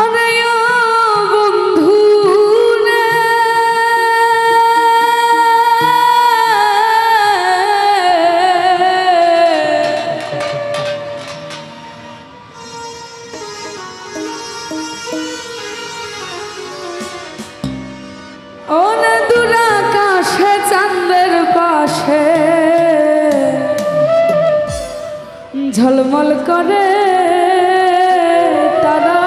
আরে ও বন্ধু রে, ওনে দূর আকাশে চাঁদের পাশে ঝলমল করে তারা,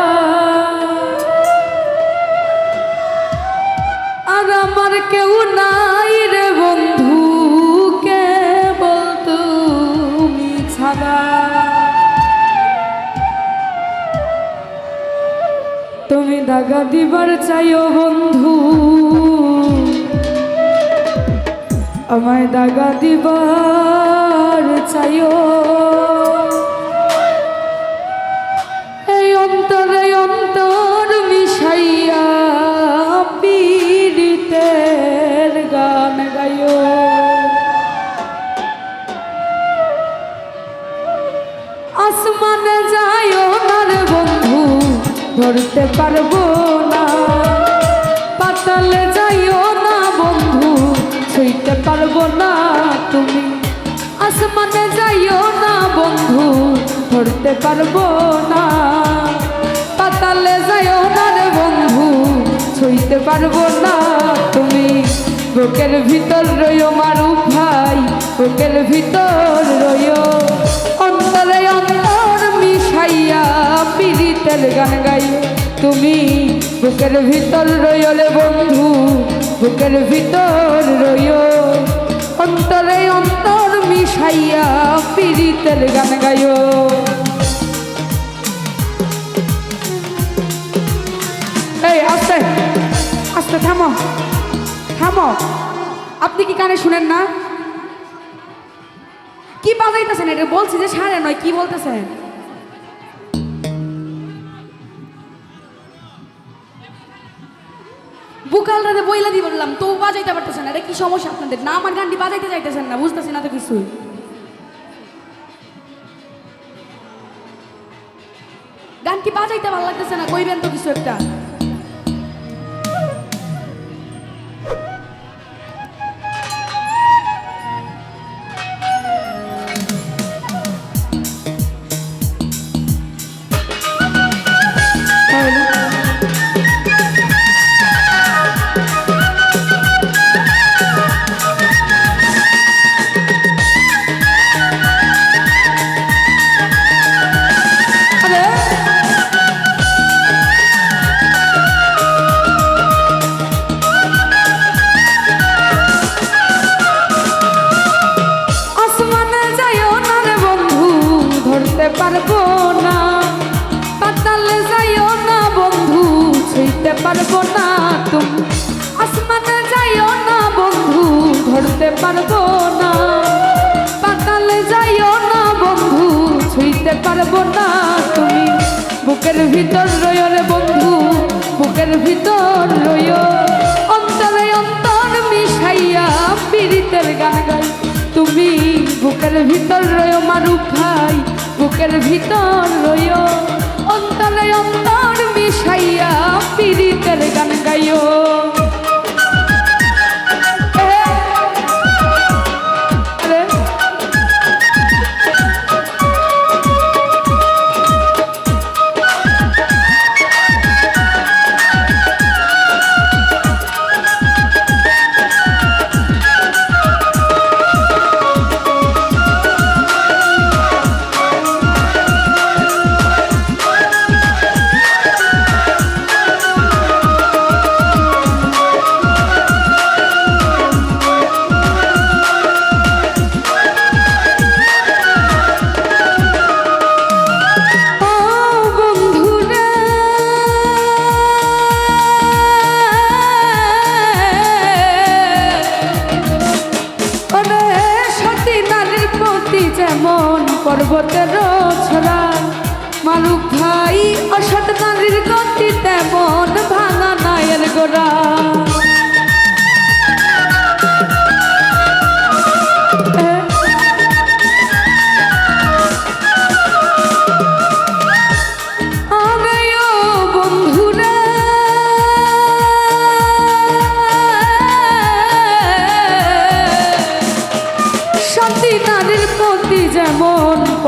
আর আমার কেউ নাই রে বন্ধু, কেবল তুমি ছাড়া। তুমি দাগা দিবার চাইও বন্ধু, আমায় দাগা দিবার চাইও। এই অন্তরে অন্তর মিশাইয়া পীড়িতের গান গাইও। আসমানে যাইও না রে বন্ধু, ধরতে পারবো না। পাতালে যাইও না বন্ধু, ছুঁইতে পারবো না তুমি। আসমানে যাইও না বন্ধু, ধরতে পারবো না। পাতালে যাইও না রে বন্ধু, ছুঁইতে পারবো না তুমি। বুকের ভিতর রইও মারুফ ভাই, বুকের ভিতর রইও। অন্তরে অন্তর মিশাইয়া পীড়িতের গান গাইও তুমি। বুকের ভিতর রইও রে বন্ধু, বুকের ভিতর রইও। অন্তরে অন্তর মিশাইয়া পীড়িতের গান গাইও। এই আস্তে আস্তে থামো থামো, আপনি কি কানে শুনেন না? কি বাজাইতেছেন? এটা বলছি যে সারে নয়, কি বলতেছেন? বুকাল রাতে বইলা দি বললাম তো বাজাইতে পারতেছেন। এটা কি সমস্যা আপনাদের? না আমার গানটি বাজাইতে চাইতেছেন না, বুঝতেছি না তো কিছু। গানটি বাজাইতে ভালো লাগতেছে না, কইবেন তো কিছু একটা। পারবো না। পাতালে যাইও না বন্ধু, ছুঁইতে পারবো না তুমি। আসমানে যাইও না বন্ধু, ধরতে পারবো না। পাতালে যাইও না বন্ধু, ছুঁইতে পারবো না তুমি। বুকের ভিতর রইও রে বন্ধু, বুকের ভিতর রইও। অন্তরে অন্তর মিশাইয়া পীড়িতের গান গাই তুমি। বুকের ভিতর রইও মারুফ ভাই, বুকের ভিতর রইও। অন্তরে অন্তর মিশাইয়া পীড়িতের গান গাইও।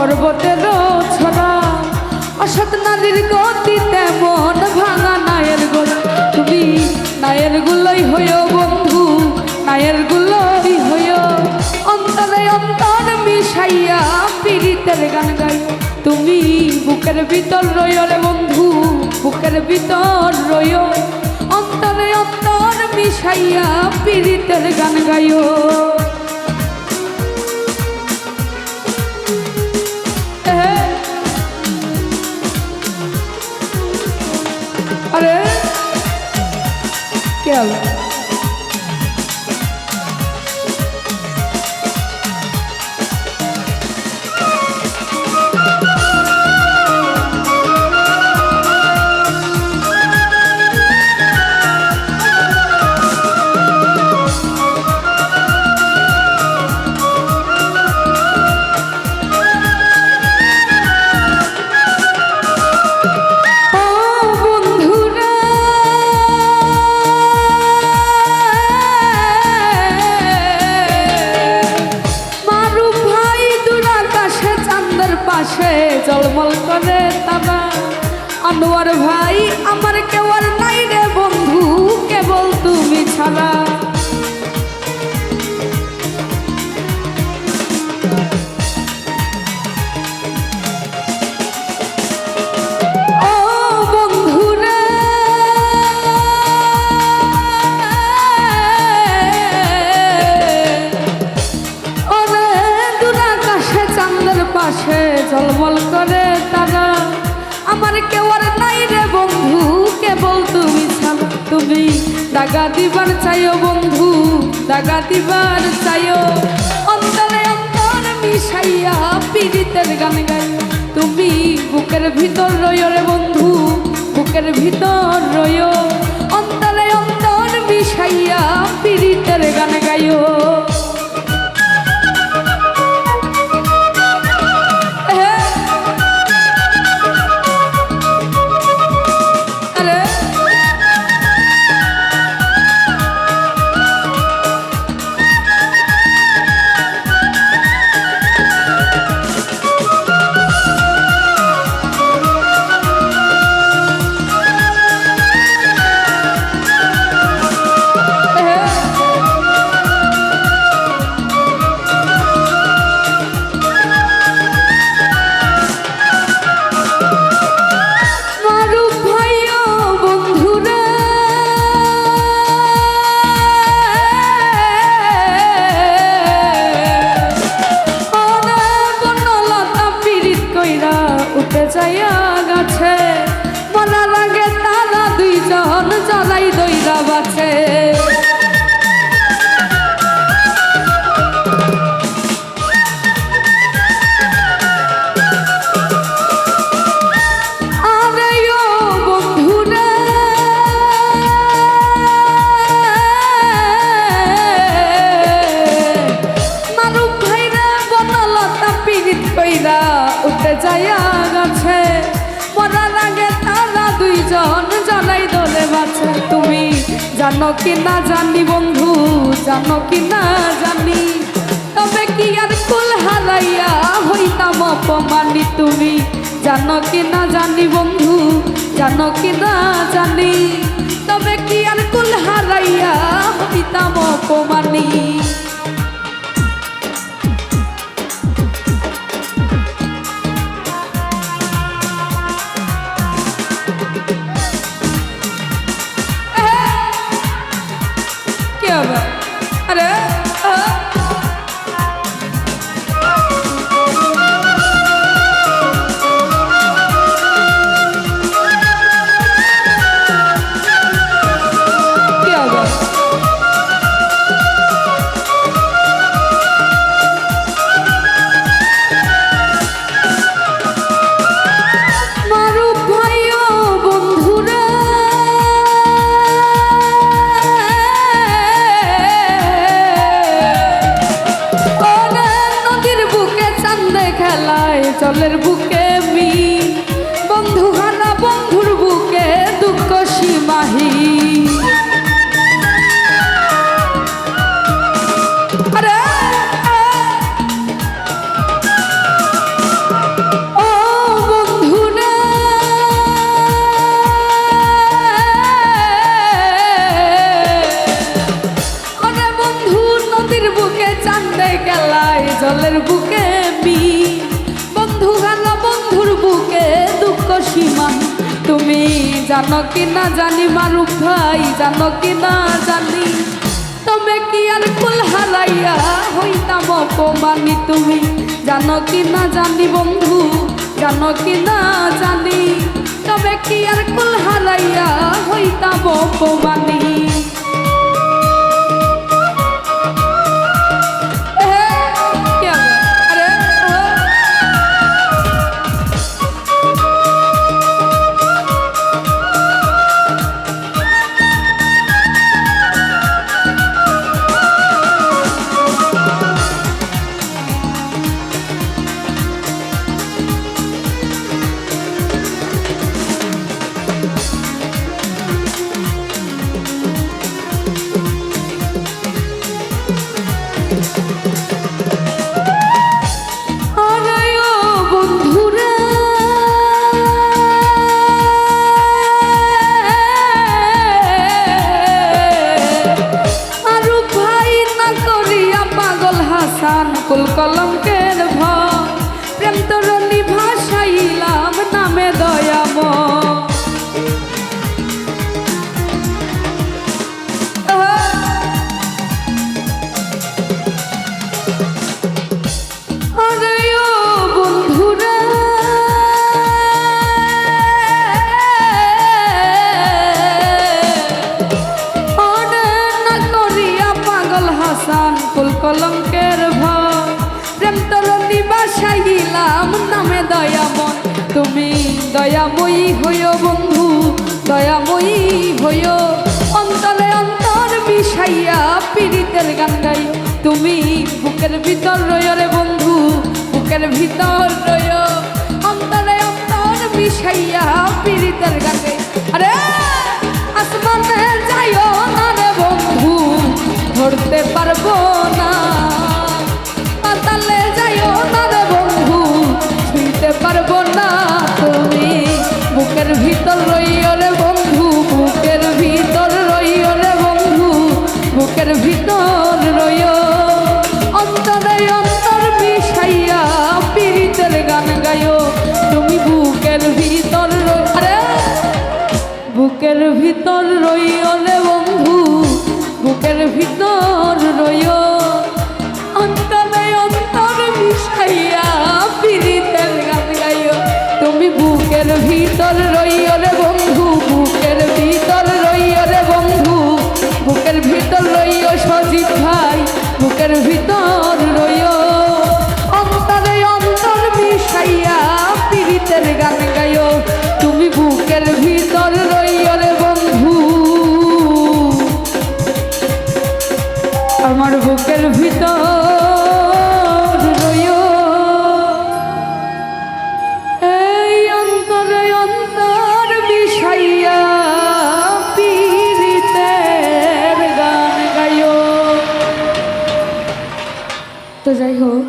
পর্বতেরও ছড়া অসৎ নারীর গতিতে মন ভাঙা নায়ের গোলা তুমি নায়ের গুলোই হইও বন্ধু নায়ের গুলোই হইও অন্তরে অন্তর মিশাইয়া পীড়িতের গান গাই তুমি বুকের ভিতর রইও রে বন্ধু বুকের ভিতর রইও অন্তরে অন্তর মিশাইয়া পীড়িতের গান গাইও আরে কে হলো জলমল করে তারা আনোয়ার ভাই আমার কেউ আর নাই রে বন্ধু কেবল তুমি ছাড়া ও বন্ধুরা ওরে দূর আকাশে চাঁদের পাশে ঝলমল করে তারা আমার কেউ আর নাই রে বন্ধু কেবল তুমি ছাড়া তুমি দাগা দিবার চাইও বন্ধু দাগা দিবার চাইও অন্তরে অন্তর মিশাইয়া পীড়িতের গান গাই তুমি বুকের ভিতর রইও রে বন্ধু বুকের ভিতর রইও অন্তরে অন্তর মিশাইয়া পীড়িতের গান গাইও জ্বালাই দইরা বাছে আরে ও বন্ধুরা মারুফ ভাইরা বনলতা পীড়িত কইরা উঠে যাইয়া গাছে মরার আগে তারা দুইজন জ্বালাই দলে বাছে তুমি জানো কি না জানি বন্ধু জানো কি না জানি তবে কি আর কুল হারাইয়া হইতাম অপমানি তুমি জানো কি না জানি বন্ধু জানো কি না জানি তবে কি আর কুল হারাইয়া হইতাম অপমানি अरे জানো কি না জানি মারুফ ভাই, জানো কি না জানি তবে কি আর কুল হারাইয়া হইতাম অপমানি। তুমি জানো কি না জানি বন্ধু, জানো কি না জানি তবে কি আর কুল হারাইয়া হইতাম অপমানি। কুল কলঙ্কের ভয় প্রেম তরণী ভাসাইলাম নামে দয়াময়। আরে ও বন্ধুরা অনে না করিয়া পাগল হাসান কুল কলঙ্কের ভয় প্রেম তরণী বাসাইলাম নামে দয়াময়। তুমি দয়াময়ী হইও বন্ধু, দয়াময়ী হইও অন্তরে অন্তর মিশাইয়া পীড়িতের গান গাইও। তুমি বুকের ভিতর রইও রে বন্ধু, বুকের ভিতর রইও অন্তরে অন্তর মিশাইয়া পীড়িতের গান গাইও। আরে আসমানে যাইও না রে বন্ধু, ধরতে পারবো না, পাতালে যাইও না রে বন্ধু, ছুঁইতে পারবো না। তুমি বুকের ভিতর রইও রে বন্ধু, বুকের ভিতর রইও রে বন্ধু, বুকের ভিতর রইও অন্তরে অন্তর মিশাইয়া পীড়িতের গান গাইও। তুমি বুকের ভিতর আরে বুকের ভিতর রইও রে বন্ধু, বুকের ভিতর রইও অন্তরে অন্তর মিশাইয়া পীড়িতের গান গাইও। তুমি বুকের ভিতর রইও রে বন্ধু, বুকের ভিতর রইও রে বন্ধু, বুকের ভিতর রইও সজিত ভাই, বুকের ভিতর রইও অন্তরে অন্তর মিশাইয়া পীড়িতের গান গাইও। তুমি বুকের ভিতর রইও রে বন্ধু, আমার বুকের ভিতর রইও এই অন্তরে অন্তর মিশাইয়া পীড়িতের গান গাইও। তো যাই হোক,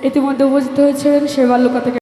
ইতিমধ্যে উপস্থিত হয়েছিলেন সেবালুকা থেকে